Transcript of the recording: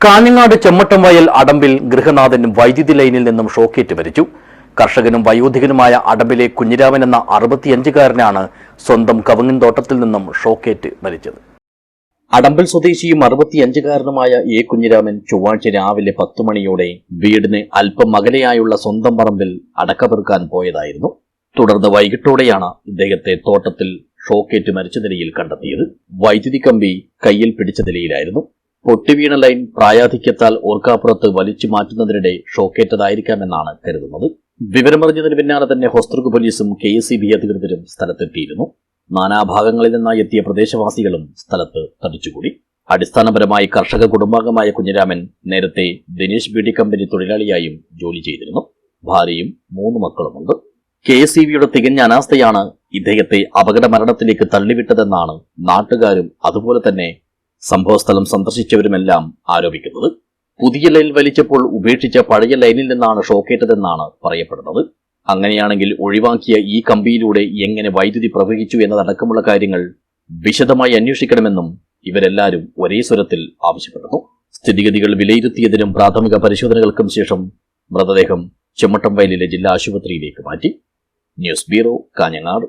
കാഞ്ഞങ്ങാട് ചെമ്മട്ടംവയൽ അടമ്പിൽ ഗൃഹനാഥൻ വൈദ്യുതി ലൈനിൽ നിന്നും ഷോക്കേറ്റ് മരിച്ചു. കർഷകനും വയോധികനുമായ അടമ്പിലെ കുഞ്ഞിരാമൻ എന്ന 65-കാരനാണ് സ്വന്തം കവുങ്ങിൻതോട്ടത്തിൽ നിന്നും ഷോക്കേറ്റ് മരിച്ചത്. അടമ്പിൽ സ്വദേശിയും 65-കാരനുമായ എ കുഞ്ഞിരാമൻ ചൊവ്വാഴ്ച രാവിലെ 10 മണിയോടെ വീടിന് അല്പം അകലെയായുള്ള സ്വന്തം പറമ്പിൽ അടക്കപെറുക്കാൻ പോയതായിരുന്നു. തുടർന്ന് വൈകിട്ടോടെയാണ് ഇദ്ദേഹത്തെ തോട്ടത്തിൽ ഷോക്കേറ്റ് മരിച്ച നിലയിൽ കണ്ടെത്തിയത്. വൈദ്യുതി കമ്പി കയ്യിൽ പിടിച്ച നിലയിലായിരുന്നു. പൊട്ടിവീണ ലൈൻ പ്രായാധിക്യത്താൽ ഓർക്കാപ്പുറത്ത് വലിച്ചു മാറ്റുന്നതിനിടെ ഷോക്കേറ്റതായിരിക്കാമെന്നാണ് കരുതുന്നത്. വിവരമറിഞ്ഞതിന് പിന്നാലെ തന്നെ ഹോസ്ദുർഗ് പോലീസും KSEB അധികൃതരും സ്ഥലത്തെത്തിയിരുന്നു. നാനാഭാഗങ്ങളിൽ നിന്നായി എത്തിയ പ്രദേശവാസികളും സ്ഥലത്ത് തടിച്ചുകൂടി. അടിസ്ഥാനപരമായി കർഷക കുടുംബാംഗമായ കുഞ്ഞിരാമൻ നേരത്തെ ദിനേശ് ബ്യൂട്ടി കമ്പനി തൊഴിലാളിയായും ജോലി ചെയ്തിരുന്നു. ഭാര്യയും 3 മക്കളുമുണ്ട്. KSEBയുടെ തികഞ്ഞ അനാസ്ഥയാണ് ഇദ്ദേഹത്തെ അപകട മരണത്തിലേക്ക് തള്ളിവിട്ടതെന്നാണ് നാട്ടുകാരും അതുപോലെ തന്നെ സംഭവസ്ഥലം സന്ദർശിച്ചവരുമെല്ലാം ആരോപിക്കുന്നത്. പുതിയ ലൈൻ വലിച്ചപ്പോൾ ഉപേക്ഷിച്ച പഴയ ലൈനിൽ നിന്നാണ് ഷോക്കേറ്റതെന്നാണ് പറയപ്പെടുന്നത്. അങ്ങനെയാണെങ്കിൽ ഒഴിവാക്കിയ ഈ കമ്പിയിലൂടെ എങ്ങനെ വൈദ്യുതി പ്രവഹിച്ചു എന്നതടക്കമുള്ള കാര്യങ്ങൾ വിശദമായി അന്വേഷിക്കണമെന്നും ഇവരെല്ലാവരും ഒരേ സ്വരത്തിൽ ആവശ്യപ്പെടുന്നു. സ്ഥിതിഗതികൾ വിലയിരുത്തിയതിനും പ്രാഥമിക പരിശോധനകൾക്കും ശേഷം മൃതദേഹം ചെമ്മട്ടംവയലിലെ ജില്ലാ ആശുപത്രിയിലേക്ക് മാറ്റി. News bureau, Kanhangad.